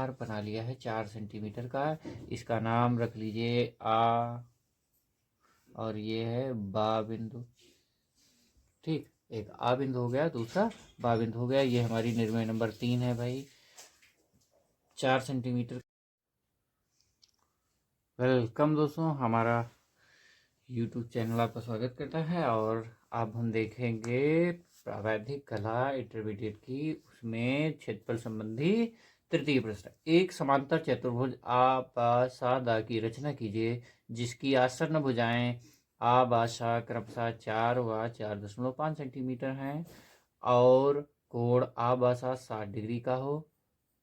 आधार बना लिया है 4 सेंटीमीटर का। इसका नाम रख लीजिए आ, और ये है बा बिंदु। ठीक, एक आ बिंदु हो गया, दूसरा बा बिंदु हो गया। ये हमारी निर्णय नंबर 3 है भाई, 4 सेंटीमीटर। वेलकम दोस्तों, हमारा YouTube चैनल आपका स्वागत करता है। और अब हम देखेंगे प्रावैधिक कला इंटरमीडिएट की, उसमें क्षेत्रफल संबंधी तृतीय प्रश्न। एक समांतर चतुर्भुज आ बा सा दा की रचना कीजिए जिसकी आसन्न भुजाएं आ बा सा क्रमशः 4 व 4.5 सेंटीमीटर हैं और कोण आ बा सा 60 डिग्री का हो।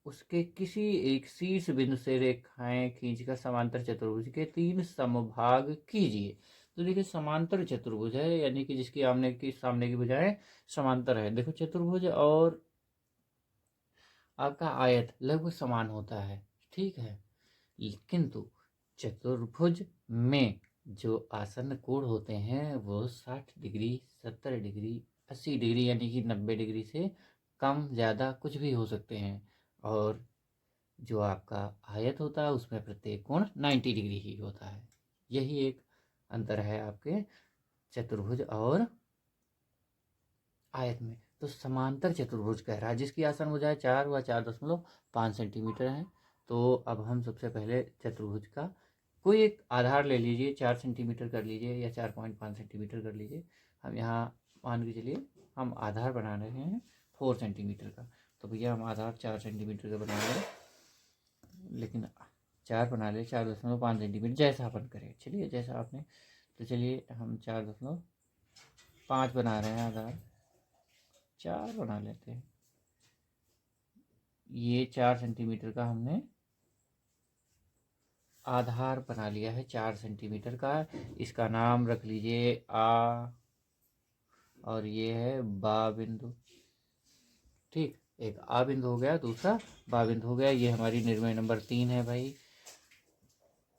उसके किसी एक शीर्ष बिंदु से रेखाएं खींचकर समांतर चतुर्भुज के 3 समभाग कीजिए। तो देखिए, समांतर चतुर्भुज है, यानी कि जिसकी सामने की भुजाएं समांतर है। देखो, चतुर्भुज और आपका आयत लगभग समान होता है, ठीक है, किंतु चतुर्भुज में जो आसन्न कोण होते हैं वो 60 डिग्री, 70 डिग्री, 80 डिग्री, यानी कि 90 डिग्री से कम ज़्यादा कुछ भी हो सकते हैं। और जो आपका आयत होता है उसमें प्रत्येक कोण 90 डिग्री ही होता है। यही एक अंतर है आपके चतुर्भुज और आयत में। तो समांतर चतुर्भुज कह रहा है जिसकी आसन्न भुजाएं 4 व 4.5 सेंटीमीटर है। तो अब हम सबसे पहले चतुर्भुज का कोई एक आधार ले लीजिए, 4 सेंटीमीटर कर लीजिए या 4.5 सेंटीमीटर कर लीजिए। हम यहाँ मान के चलिए हम आधार बना रहे हैं 4 सेंटीमीटर का। तो भैया हम आधार 4 सेंटीमीटर का बना रहे हैं, लेकिन 4 बना ले, 4.5 सेंटीमीटर जैसा अपन करें, चलिए जैसा आपने। तो चलिए हम 4.5 बना रहे हैं, आधार 4 बना लेते हैं। ये 4 सेंटीमीटर का हमने आधार बना लिया है 4 सेंटीमीटर का। इसका नाम रख लीजिए आ, और ये है बा बिंदु। ठीक, एक आ बिंदु हो गया, दूसरा बा बिंदु हो गया। ये हमारी निर्णय नंबर 3 है भाई,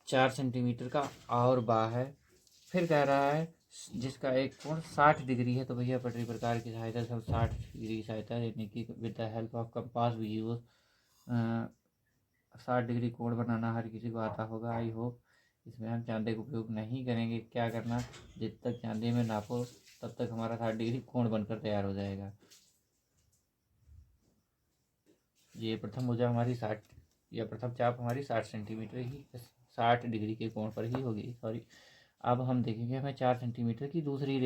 4 सेंटीमीटर का और बा है। फिर कह रहा है जिसका एक कोण 60 डिग्री है। तो भैया पटरी प्रकार की सहायता से हम 60 डिग्री की सहायता, यानी कि with the help of compass we use 60 degree कोण बनाना हर किसी को आता होगा, आई होप। इसमें हम चांदे का उपयोग नहीं करेंगे। क्या करना, जब तक चांदे में नापो तब तक हमारा 60 डिग्री कोण बनकर तैयार हो जाएगा। ये प्रथम भुजा हमारी 60 या प्रथम चाप हमारी 60 सेंटीमीटर ही, 60 डिग्री के कोण पर ही होगी, सॉरी। अब हम देखेंगे हमें 4 सेंटीमीटर की दूसरी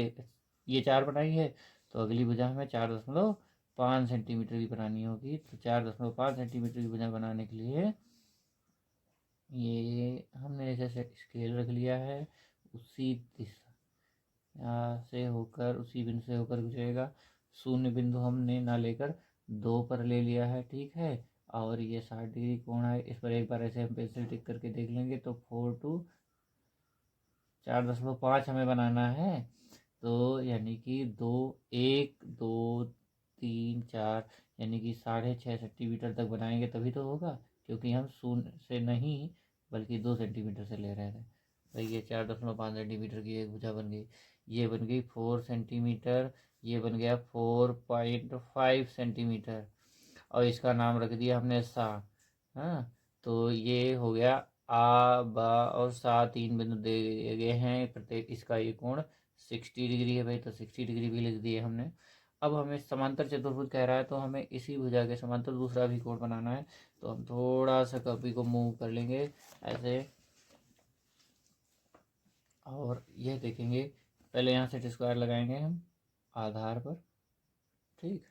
ये 4 बनाई है, तो अगली भुजा हमें 4.5 सेंटीमीटर की बनानी होगी। तो 4.5 सेंटीमीटर की भुजा बनाने के लिए ये हमने जैसे स्केल रख लिया है, उसी दिशा यहाँ से होकर उसी बिंदु से होकर गुजरेगा। शून्य बिंदु हमने ना लेकर 2 पर ले लिया है, ठीक है। और ये 60 डिग्री कोण है, इस पर एक बार ऐसे हम पेंसिल टिक करके देख लेंगे। तो 4 टू 4.5 हमें बनाना है। तो यानी कि 2, 1, 2, 3, 4, यानी कि 6.5 सेंटीमीटर तक बनाएंगे तभी तो होगा, क्योंकि हम शून्य से नहीं बल्कि 2 सेंटीमीटर से ले रहे थे। भाई ये 4.5 सेंटीमीटर की एक भुजा बन गई। ये बन गई 4 सेंटीमीटर, ये बन गया 4.5 सेंटीमीटर, और इसका नाम रख दिया हमने सा। हाँ, तो ये हो गया आ बा और सा, 3 बिंदु दे गए हैं, प्रत्येक इसका ये कोण 60 डिग्री है भाई, तो 60 डिग्री भी लिख दिए हमने। अब हमें समांतर चतुर्भुज कह रहा है, तो हमें इसी भुजा के समांतर दूसरा भी कोण बनाना है। तो हम थोड़ा सा कॉपी को मूव कर लेंगे ऐसे, और यह देखेंगे। पहले यहाँ सेट स्क्वायर लगाएंगे हम आधार पर, ठीक,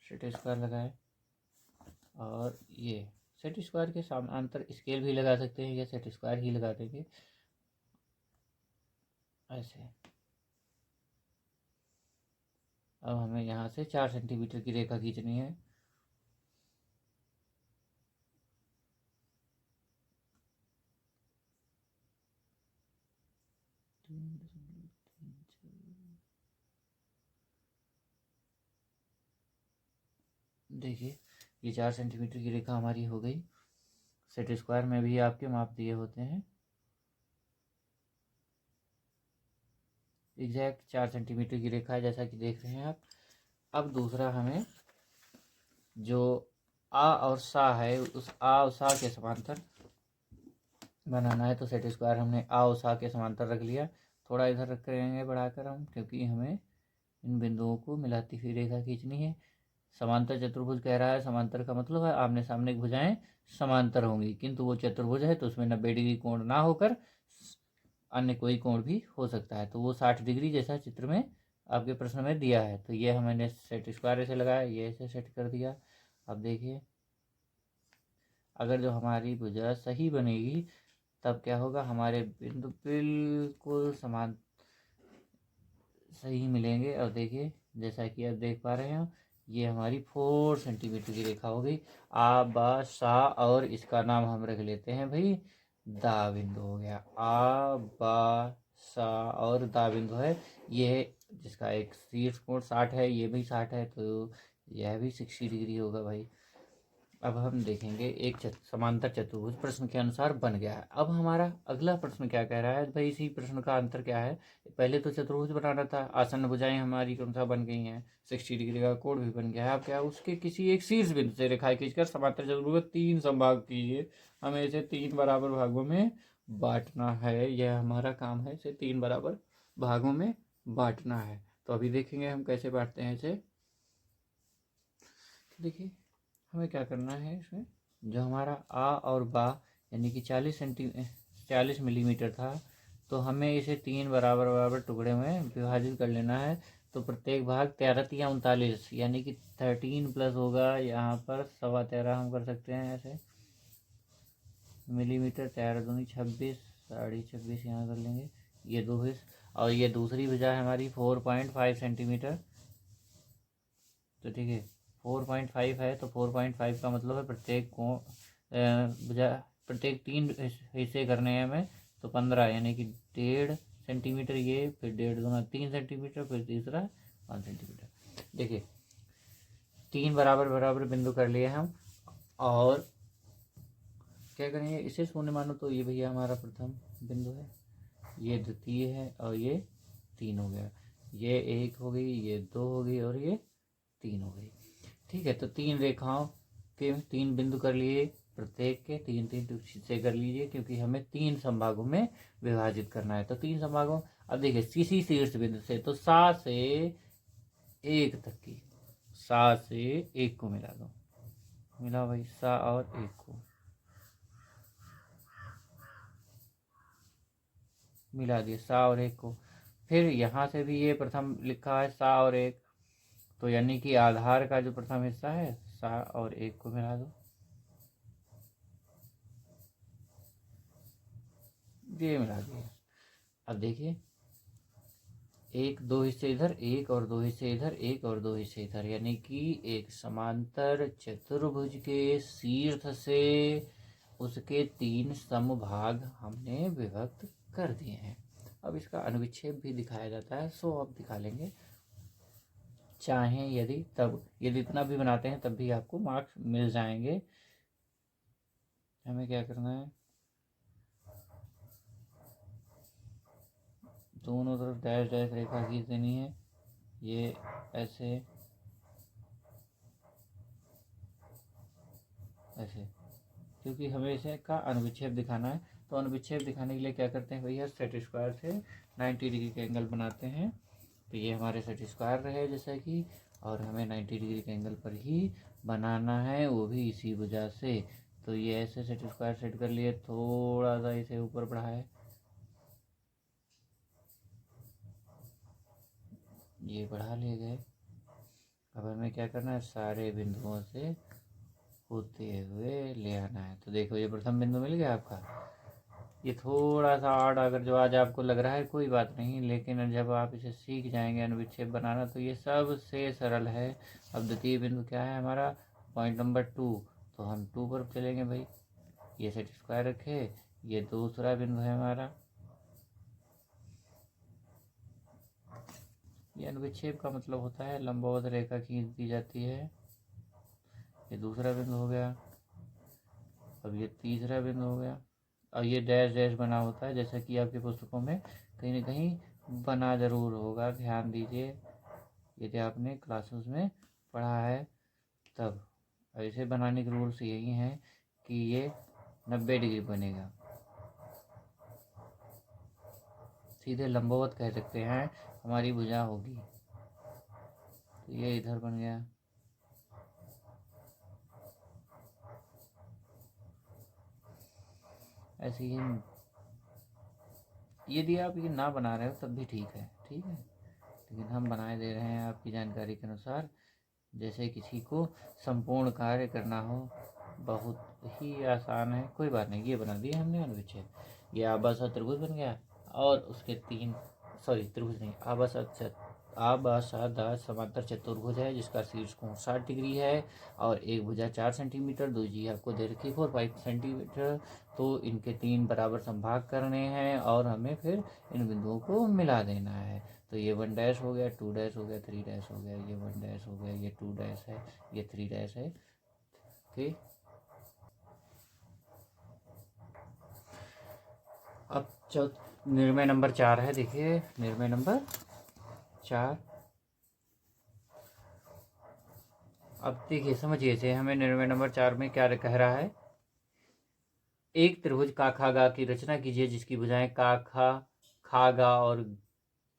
सेट स्क्वायर लगाए, और ये सेट स्क्वायर के समांतर स्केल भी लगा सकते हैं या सेट स्क्वायर ही लगा देंगे ऐसे। अब हमें यहाँ से 4 सेंटीमीटर की रेखा खींचनी है। देखिए, ये 4 सेंटीमीटर की रेखा हमारी हो गई। सेट स्क्वायर में भी आपके माप दिए होते हैं, एग्जैक्ट 4 सेंटीमीटर की रेखा है, जैसा कि देख रहे हैं आप। अब दूसरा हमें जो आ और सा है, उस आ और सा के समांतर बनाना है। तो सेट स्क्वायर हमने आ और सा के समांतर रख लिया। थोड़ा इधर रख करेंगे बढ़ाकर हम, क्योंकि हमें इन बिंदुओं को मिलाती हुई रेखा खींचनी है। समांतर चतुर्भुज कह रहा है, समांतर का मतलब है आमने सामने की भुजाएं समांतर होंगी, किंतु वो चतुर्भुज है तो उसमें 90 डिग्री कोण ना होकर अन्य कोई कोण भी हो सकता है। तो वो 60 डिग्री जैसा चित्र में आपके प्रश्न में दिया है। तो ये हमने सेट स्क्वायर ऐसे लगाया, ये ऐसे सेट कर दिया। अब देखिए, अगर जो हमारी भुजा सही बनेगी तब क्या होगा, हमारे बिंदु बिल्कुल समान सही मिलेंगे। और देखिए, जैसा कि आप देख पा रहे हैं, ये हमारी 4 सेंटीमीटर की रेखा हो गई। आ बा सा, और इसका नाम हम रख लेते हैं भाई दा बिंदु हो गया। आ बा सा और दा बिंदु है ये, जिसका एक शीर्ष कोण 60 है, ये भी 60 है, तो यह भी 60 डिग्री होगा भाई। अब हम देखेंगे एक समांतर चतुर्भुज प्रश्न के अनुसार बन गया है। अब हमारा अगला प्रश्न क्या कह रहा है भाई, इसी प्रश्न का अंतर क्या है, पहले तो चतुर्भुज बनाना था, आसन्न भुजाएं हमारी कौन सा बन गई हैं, 60 डिग्री का कोण भी बन गया है। अब क्या, उसके किसी एक शीर्ष बिंदु से रेखाएं खींचकर समांतर चतुर्भुज 3 संभाग कीजिए। हमें इसे 3 बराबर भागों में बांटना है, यह हमारा काम है, इसे 3 बराबर भागों में बांटना है। तो अभी देखेंगे हम कैसे बांटते हैं इसे। देखिए, हमें क्या करना है, इसमें जो हमारा आ और बा यानी कि 40 मिलीमीटर था, तो हमें इसे 3 बराबर बराबर टुकड़े में विभाजित कर लेना है। तो प्रत्येक भाग 13×3 = 39 यानी कि 13 प्लस होगा यहाँ पर 13.25 हम कर सकते हैं ऐसे मिलीमीटर। 13×2 = 26, 26.5 यहाँ कर लेंगे, ये 2 है। और ये दूसरी भुजा है हमारी 4.5 सेंटीमीटर। तो ठीक है, 4.5 है, तो 4.5 का मतलब है प्रत्येक को प्रत्येक 3 हिस्से करने हैं हमें, तो 15 यानी कि 1.5 सेंटीमीटर ये, फिर 1.5 3 सेंटीमीटर, फिर तीसरा 5 सेंटीमीटर। देखिए, 3 बराबर बराबर बिंदु कर लिए हम, और क्या करेंगे, इसे शून्य मानो तो ये भैया हमारा प्रथम बिंदु है, ये द्वितीय है, और ये 3 हो गया, ये 1 हो गई, ये 2 हो गई, और ये 3 हो गई। ठीक है, तो 3 रेखाओं के 3 बिंदु कर लिए, प्रत्येक के 3-3 हिस्से कर लीजिए, क्योंकि हमें 3 संभागों में विभाजित करना है। तो 3 संभागों, अब देखिए किसी शीर्ष बिंदु से, तो 7 से 1 तक की, 7 से 1 को मिला दो, मिला भाई 7 और 1 को मिला दिए, 7 और 1 को। फिर यहाँ से भी ये प्रथम लिखा है 7 और 1, तो यानी कि आधार का जो प्रथम हिस्सा है 7 और 1 को मिला दो, ये मिला दिया। अब देखिए, 1-2 हिस्से इधर, 1 और 2 हिस्से इधर, 1 और 2 हिस्से इधर, यानी कि एक समांतर चतुर्भुज के शीर्ष से उसके 3 समभाग हमने विभक्त कर दिए हैं। अब इसका अनुविच्छेद भी दिखाया जाता है, सो अब दिखा लेंगे, चाहें यदि, तब यदि इतना भी बनाते हैं तब भी आपको मार्क्स मिल जाएंगे। हमें क्या करना है, दोनों तरफ डैश डैश रेखा खींच देनी है, ये ऐसे ऐसे, क्योंकि हमें इसे का अनुविच्छेद दिखाना है। तो अनुविच्छेद दिखाने के लिए क्या करते हैं भैया, सेट स्क्वायर से 90 डिग्री के एंगल बनाते हैं। तो ये हमारे सेट स्क्वायर रहे जैसा कि, और हमें 90 डिग्री के एंगल पर ही बनाना है, वो भी इसी वजह से। तो ये ऐसे सेट स्क्वायर सेट कर लिए, थोड़ा सा इसे ऊपर बढ़ाए, ये बढ़ा लिए गए। अब हमें क्या करना है, सारे बिंदुओं से होते हुए ले आना है। तो देखो, ये प्रथम बिंदु मिल गया आपका। ये थोड़ा सा आर्ट अगर जो आज आपको लग रहा है कोई बात नहीं, लेकिन जब आप इसे सीख जाएंगे अनुविच्छेद बनाना, तो ये सबसे सरल है। अब द्वितीय बिंदु क्या है हमारा, पॉइंट नंबर 2, तो हम 2 पर चलेंगे भाई, ये सेट स्क्वायर रखे, ये दूसरा बिंदु है हमारा, ये अनुविच्छेद का मतलब होता है लंबवत रेखा खींच दी जाती है, ये दूसरा बिंदु हो गया। अब ये तीसरा बिंदु हो गया, और ये डैश डैश बना होता है, जैसा कि आपके पुस्तकों में कहीं ना कहीं बना ज़रूर होगा, ध्यान दीजिए यदि आपने क्लासेस में पढ़ा है तब। और इसे बनाने के रूल्स यही हैं कि ये 90 डिग्री बनेगा, सीधे लंबवत कह सकते हैं हमारी भुजा होगी। तो ये इधर बन गया, ऐसे ही। यदि आप ये ना बना रहे हो तब भी ठीक है, ठीक है, लेकिन हम बनाए दे रहे हैं आपकी जानकारी के अनुसार। जैसे किसी को संपूर्ण कार्य करना हो, बहुत ही आसान है, कोई बात नहीं। ये बना दिया हमने अनुच्छेद, ये आबासा त्रिभुज बन गया, और उसके तीन, सॉरी त्रिभुज नहीं, आबासादा समांतर चतुर्भुज है जिसका शीर्ष कोण 60 डिग्री है, और एक भुजा 4 सेंटीमीटर, दूसरी आपको दे रखी 4-5 सेंटीमीटर। तो इनके 3 बराबर संभाग करने हैं और हमें फिर इन बिंदुओं को मिला देना है। तो ये 1 डैश हो गया, 2 डैश हो गया, 3 डैश हो गया, ये 1 डैश हो गया, ये 2 डैश है, ये 3 डैश है। ठीक, अब निर्णय नंबर 4 है। देखिए निर्णय नंबर 4, अब देखिए समझिए से हमें निर्णय नंबर 4 में क्या कह रहा है। एक त्रिभुज का खा गा की रचना कीजिए जिसकी भुजाएं का खा गा और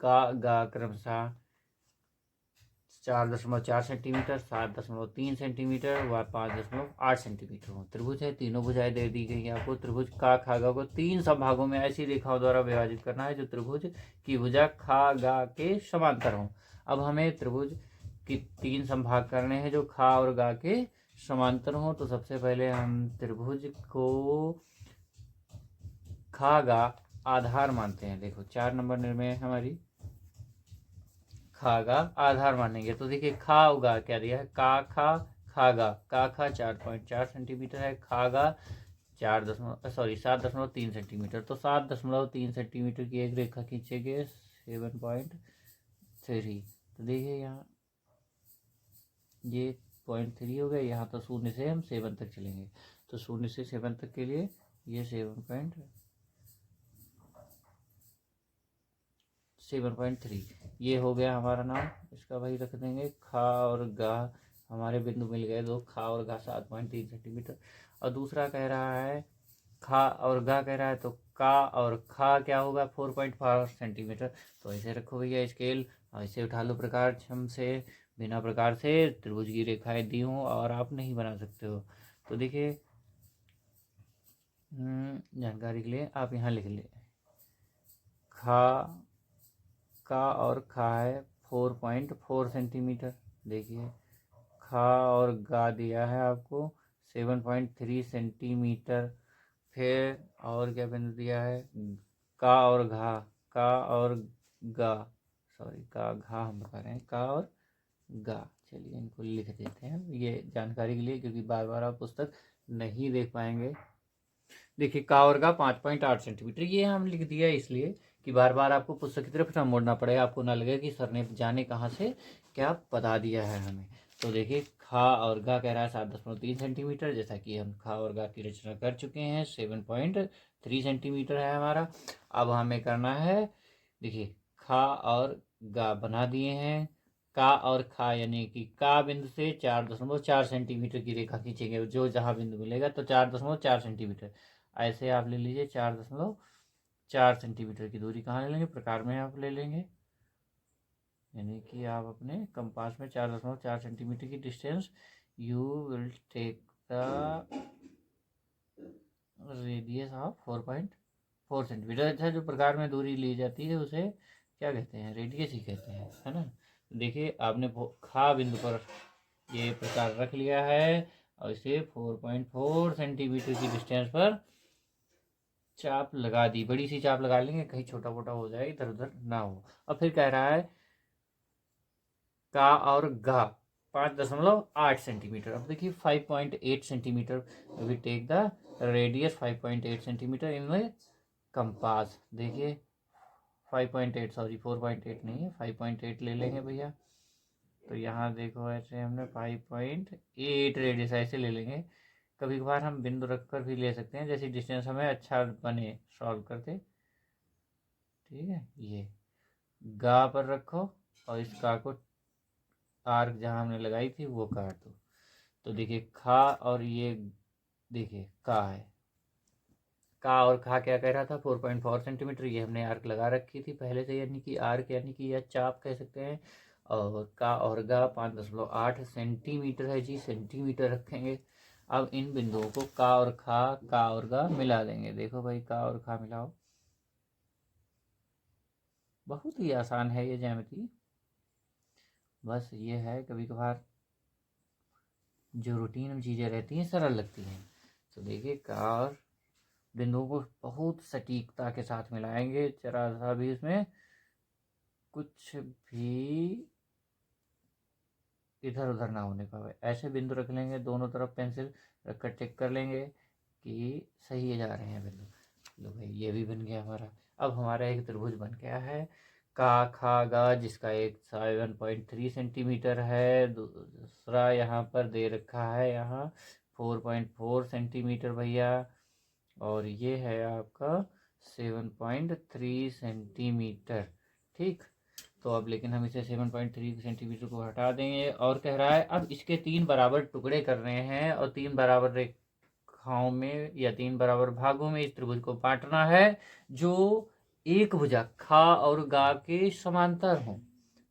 गा क्रमशः 4.4 सेंटीमीटर, 7.3 सेंटीमीटर व 5.8 सेंटीमीटर हो। त्रिभुज है, तीनों भुजाएं दे दी गई आपको। त्रिभुज का खा गा को 3 संभागों में ऐसी रेखाओं द्वारा विभाजित करना है जो त्रिभुज की भुजा खा गा के समांतर हो। अब हमें त्रिभुज की 3 संभाग करने हैं जो खा और गा के समांतर हो। तो सबसे पहले हम त्रिभुज को खा गा आधार मानते हैं। देखो 4 नंबर निर्णय हमारी खा गा आधार मानेंगे। तो देखिए खा उगा क्या दिया है, का खा 4.4 सेंटीमीटर है, खा गा 7.3 सेंटीमीटर। तो 7.3 सेंटीमीटर की एक रेखा खींचेंगे 7.3। तो देखिए यहाँ ये 0.3 हो गया, यहाँ तो 0 से हम 7 तक चलेंगे। तो 0 से 7 तक के लिए ये 7.3 ये हो गया हमारा नाम। इसका वही रख देंगे खा और गा, हमारे बिंदु मिल गए दो, खा और गा 7.3 सेंटीमीटर। और दूसरा कह रहा है खा और गा कह रहा है, तो का और खा क्या होगा 4.5 सेंटीमीटर। तो ऐसे रखो भैया स्केल, और इसे उठा लो प्रकार छम से, बिना प्रकार से त्रिभुज की रेखाएं दी हों और आप नहीं बना सकते हो। तो देखिए जानकारी के लिए आप यहाँ लिख ले, खा का और खा है 4.4 सेंटीमीटर। देखिए खा और गा दिया है आपको 7.3 सेंटीमीटर। फिर और क्या बिंदु दिया है, का और घा, का और गा, सॉरी का घा हम बता रहे हैं, का और गा। चलिए इनको लिख देते हैं ये जानकारी के लिए, क्योंकि बार बार आप पुस्तक नहीं देख पाएंगे। देखिए का और गा 5.8 सेंटीमीटर, ये हम लिख दिया इसलिए कि बार बार आपको पुस्तक की तरफ ना मुड़ना पड़े, आपको ना लगे कि सर ने जाने कहाँ से क्या बता दिया है हमें। तो देखिए खा और गा कह रहा है 7.3 सेंटीमीटर, जैसा कि हम खा और गा की रचना कर चुके हैं। 7.3 सेंटीमीटर है हमारा। अब हमें करना है, देखिए खा और गा बना दिए हैं, का और खा यानी कि का बिंदु से 4.4 सेंटीमीटर की रेखा खींचेंगे, जो जहाँ बिंदु मिलेगा तो 4.4 सेंटीमीटर। ऐसे आप ले लीजिए 4.4 सेंटीमीटर की दूरी कहाँ ले लेंगे, प्रकार में आप ले लेंगे, यानी कि आप अपने कंपास में 4.4 सेंटीमीटर की distance you will take the radius of 4.4 centimetre. अच्छा जो प्रकार में दूरी ली जाती है उसे क्या कहते हैं, रेडियस ही कहते हैं, है ना। देखिए आपने खा बिंदु पर ये प्रकार रख लिया है और इसे 4.4 सेंटीमीटर की डिस्टेंस पर चाप लगा दी। बड़ी सी चाप लगा लेंगे, कहीं छोटा मोटा हो जाए, इधर उधर ना हो। अब फिर कह रहा है का और गा 5.8 सेंटीमीटर। अब देखिए 5.8 centimetre, we take the radius 5.8 centimetre in the compass. देखिए 5.8, सॉरी 4.8 नहीं है, 5.8 ले लेंगे भैया। तो यहाँ देखो ऐसे हमने 5.8 रेडियस ऐसे ले लेंगे। कभी कभार हम बिंदु रख कर भी ले सकते हैं, जैसी डिस्टेंस हमें अच्छा बने सॉल्व करते। ठीक है, ये गा पर रखो और इस का को आर्क जहाँ हमने लगाई थी वो काट दो। तो देखिए खा और ये देखिए का है, का और खा क्या कह रहा था 4.4 सेंटीमीटर, ये हमने आर्क लगा रखी थी पहले से, यानी कि आर्क यानी कि यह चाप कह सकते हैं। और का और गा 5.8 सेंटीमीटर है जी, सेंटीमीटर रखेंगे। अब इन बिंदुओं को का और गा मिला देंगे। देखो भाई का और खा मिलाओ, बहुत ही आसान है ये ज्यामिति। बस ये है कभी कभार जो रूटीन में चीज़ें रहती हैं सरल लगती हैं। तो देखिए का और बिंदुओं को बहुत सटीकता के साथ मिलाएंगे, जरा सा भी इसमें कुछ भी इधर उधर ना होने पाए। ऐसे बिंदु रख लेंगे, दोनों तरफ पेंसिल रखकर चेक कर लेंगे कि सही है जा रहे हैं बिंदु। लो भाई ये भी बन गया हमारा। अब हमारा एक त्रिभुज बन गया है का खा गा, जिसका एक 7.3 सेंटीमीटर है, दूसरा यहाँ पर दे रखा है यहाँ 4.4 सेंटीमीटर भैया, और ये है आपका 7.3 सेंटीमीटर। ठीक, तो अब लेकिन हम इसे 7.3 सेंटीमीटर को हटा देंगे, और कह रहा है अब इसके 3 बराबर टुकड़े कर रहे हैं और 3 बराबर रेखाओं में या 3 बराबर भागों में इस त्रिभुज को बांटना है जो एक भुजा खा और गा के समांतर हों।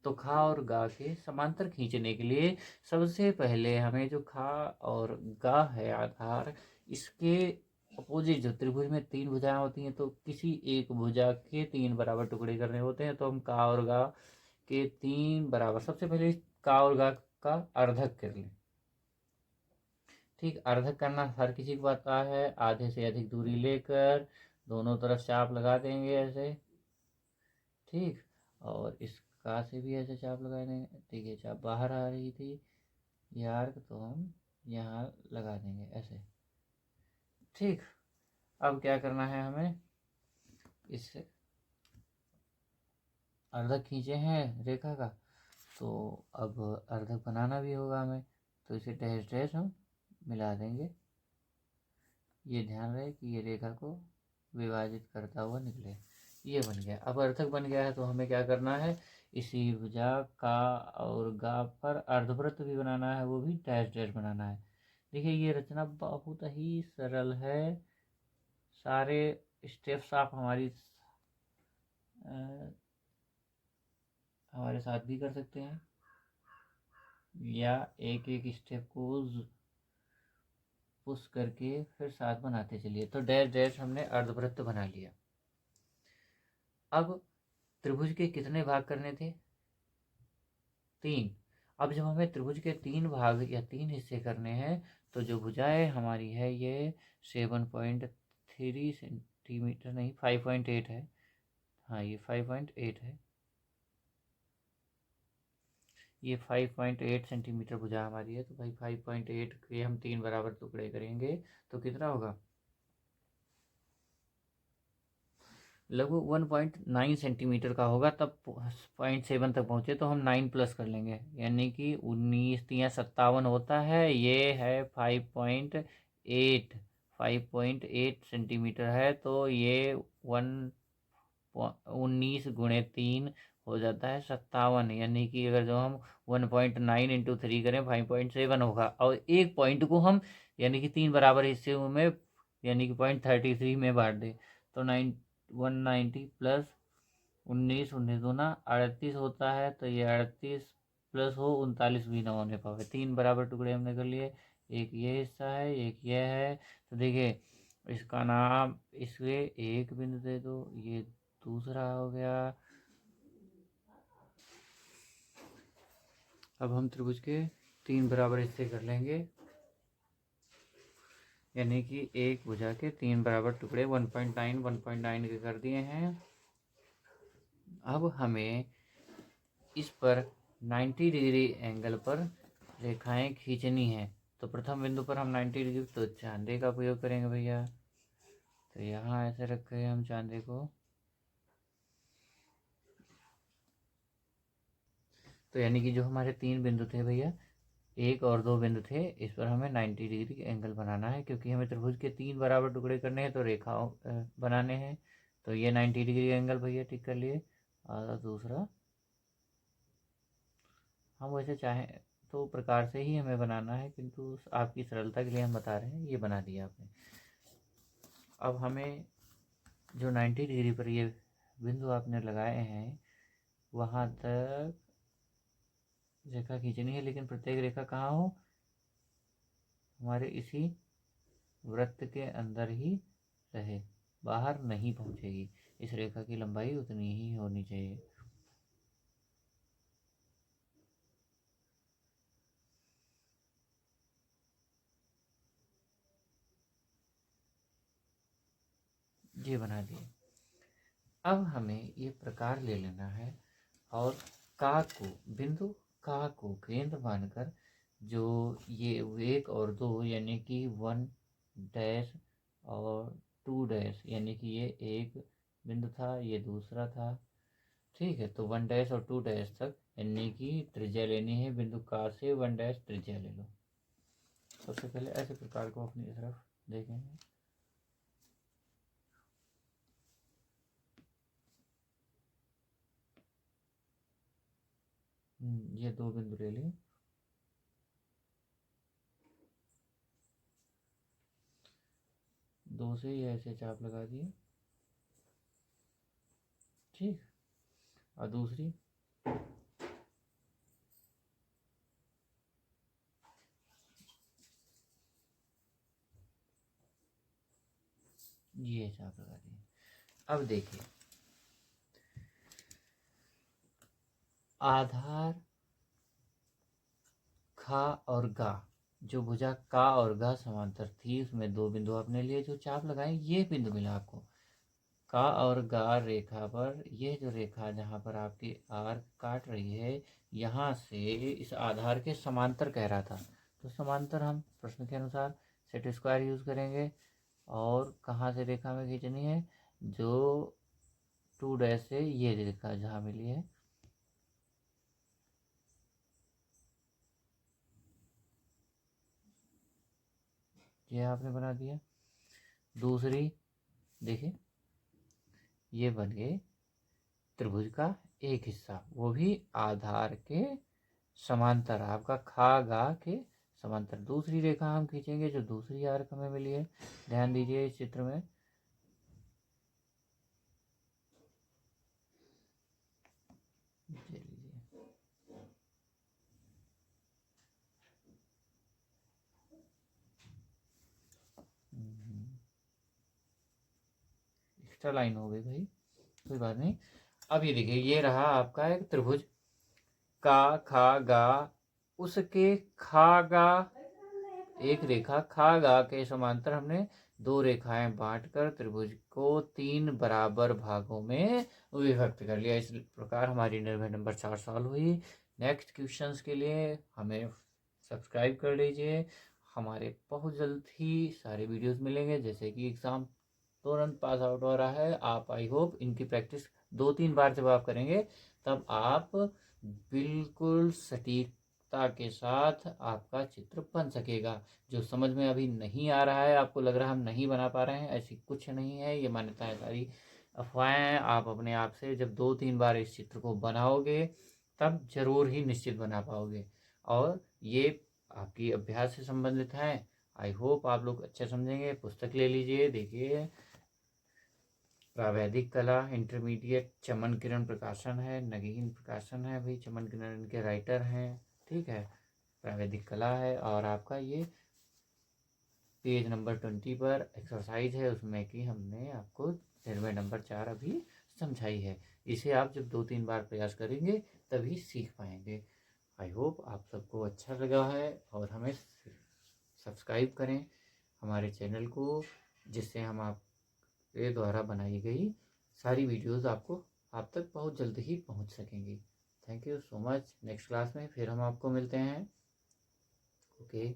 तो खा और गा के समांतर खींचने के लिए सबसे पहले हमें जो खा और गा है आधार, इसके अपोजिट जो त्रिभुज में 3 भुजाएं होती हैं, तो किसी एक भुजा के 3 बराबर टुकड़े करने होते हैं। तो हम का और गा के 3 बराबर, सबसे पहले का और गा का अर्धक कर लें। ठीक, अर्धक करना हर किसी को आता है। आधे से अधिक दूरी लेकर दोनों तरफ चाप लगा देंगे ऐसे। ठीक, और इस का से भी ऐसे चाप लगा देंगे। ठीक है, चाप बाहर आ रही थी ये आर्क, तो हम यहाँ लगा देंगे ऐसे। ठीक, अब क्या करना है हमें, इससे अर्धक खींचे हैं रेखा का, तो अब अर्धक बनाना भी होगा हमें, तो इसे डैश डैश हम मिला देंगे। ये ध्यान रहे कि ये रेखा को विभाजित करता हुआ निकले। ये बन गया। अब अर्थक बन गया है तो हमें क्या करना है, इसी भुजा का और गा पर अर्धवृत्त भी बनाना है, वो भी डैश डैश बनाना है। देखिए ये रचना बहुत ही सरल है, सारे स्टेप्स आप हमारे साथ भी कर सकते हैं, या एक एक स्टेप को पुश करके फिर साथ बनाते चलिए। तो डैश डैश हमने अर्धवृत्त बना लिया। अब त्रिभुज के कितने भाग करने थे, 3। अब जब हमें त्रिभुज के 3 भाग या 3 हिस्से करने हैं, तो जो भुजाएं हमारी है ये 7.3 सेंटीमीटर नहीं 5.8 है। हाँ ये 5.8 है, ये 5.8 सेंटीमीटर भुजा हमारी है। तो भाई 5.8 के हम 3 बराबर टुकड़े करेंगे तो कितना होगा, लगभग 1.9 सेंटीमीटर का होगा। तब 0.7 तक पहुँचे तो हम 9 प्लस कर लेंगे, यानी कि 19 होता है। ये है 5.8 सेंटीमीटर है, तो ये 19 × 3 हो जाता है 57, यानी कि अगर जो हम 1.9 × 3 करें 5.7 होगा। और एक पॉइंट को हम यानी कि 3 बराबर हिस्से में यानी कि 0.33 में बांट दें, तो 190 प्लस 19 38 होता है। तो ये 38 प्लस हो 39 भी ना होने पावे। 3 बराबर टुकड़े हमने कर लिए, एक ये हिस्सा है एक ये है। तो देखिए इसका नाम, इसके एक बिंदु दे दो, ये दूसरा हो गया। अब हम त्रिभुज के 3 बराबर हिस्से कर लेंगे, यानी कि एक भुजा के 3 बराबर टुकड़े 1.9 के कर दिए हैं। अब हमें इस पर 90 डिग्री एंगल पर रेखाएं खींचनी है। तो प्रथम बिंदु पर हम 90 डिग्री, तो चांदे का उपयोग करेंगे भैया। तो यहाँ ऐसे रखे हम चांदे को, तो यानी कि जो हमारे 3 बिंदु थे भैया, 1 और 2 बिंदु थे, इस पर हमें 90 डिग्री एंगल बनाना है, क्योंकि हमें त्रिभुज के 3 बराबर टुकड़े करने हैं तो रेखाओं बनाने हैं। तो ये 90 डिग्री एंगल भैया ठीक कर लिए। और दूसरा हम वैसे चाहें तो प्रकार से ही हमें बनाना है, किंतु आपकी सरलता के लिए हम बता रहे हैं। ये बना दिया आपने। अब हमें जो 90 डिग्री पर ये बिंदु आपने लगाए हैं वहाँ तक रेखा खींचनी है, लेकिन प्रत्येक रेखा कहाँ हो, हमारे इसी वृत्त के अंदर ही रहे, बाहर नहीं पहुँचेगी। इस रेखा की लंबाई उतनी ही होनी चाहिए। ये बना दिए। अब हमें ये प्रकार ले लेना है और का को, बिंदु का को केंद्र मानकर जो ये 1 और 2 यानी कि 1 डैश और 2 डैश, यानी कि ये एक बिंदु था, ये दूसरा था, ठीक है। तो 1 डैश और 2 डैश तक यानी कि त्रिज्या लेनी है। बिंदु का से 1 डैश त्रिज्या ले लो। सबसे पहले ऐसे प्रकार को अपनी तरफ देखेंगे। ये 2 बिंदु ले लिए। दो से ये ऐसे चाप लगा दिए, ठीक। और दूसरी ये चाप लगा दिए। अब देखिए, आधार खा और गा, जो भुजा का और गा समांतर थी, उसमें 2 बिंदु आपने लिए, जो चाप लगाए ये बिंदु मिला आपको। का और गा रेखा पर, ये जो रेखा जहाँ पर आपकी आर्क काट रही है, यहाँ से इस आधार के समांतर कह रहा था। तो समांतर हम प्रश्न के अनुसार सेट स्क्वायर यूज करेंगे। और कहाँ से रेखा में खींचनी है, जो 2 डैश से ये रेखा जहाँ मिली है, ये आपने बना दिया। दूसरी देखिए, ये बन गए त्रिभुज का एक हिस्सा, वो भी आधार के समांतर, आपका खा गा के समांतर। दूसरी रेखा हम खींचेंगे जो दूसरी आर्क हमें मिली है। ध्यान दीजिए इस चित्र में, एक्स्ट्रा लाइन हो गई भाई, कोई बात नहीं। अब ये देखिए, ये रहा आपका एक त्रिभुज का खा गा, उसके खा गा एक रेखा खा गा के समांतर हमने 2 रेखाएं बांटकर त्रिभुज को 3 बराबर भागों में विभक्त कर लिया। इस प्रकार हमारी निर्भय नंबर 4 सॉल्व हुई। नेक्स्ट क्वेश्चंस के लिए हमें सब्सक्राइब कर लीजिए। हमारे बहुत जल्द ही सारे वीडियोस मिलेंगे, जैसे कि एग्ज़ाम तुरंत पास आउट हो रहा है। आप आई होप इनकी प्रैक्टिस 2-3 बार जब आप करेंगे, तब आप बिल्कुल सटीकता के साथ आपका चित्र बन सकेगा। जो समझ में अभी नहीं आ रहा है, आपको लग रहा है हम नहीं बना पा रहे हैं, ऐसी कुछ नहीं है। ये मान्यताएं सारी अफवाहें। आप अपने आप से जब 2-3 बार इस चित्र को बनाओगे, तब जरूर ही निश्चित बना पाओगे। और ये आपकी अभ्यास से संबंधित है। आई होप आप लोग अच्छे समझेंगे। पुस्तक ले लीजिए, देखिए प्रावैधिक कला इंटरमीडिएट, चमन किरण प्रकाशन है, नगीन प्रकाशन है भाई, चमन किरण इनके राइटर हैं, ठीक है। प्रावैधिक कला है। और आपका ये पेज नंबर 20 पर एक्सरसाइज है, उसमें कि हमने आपको निर्भय नंबर 4 अभी समझाई है। इसे आप जब 2-3 बार प्रयास करेंगे तभी सीख पाएंगे। आई होप आप सबको अच्छा लगा है। और हमें सब्सक्राइब करें हमारे चैनल को, जिससे हम आपके द्वारा बनाई गई सारी वीडियोस आपको आप तक बहुत जल्द ही पहुंच सकेंगी। Thank you so much. Next class में फिर हम आपको मिलते हैं। ओके।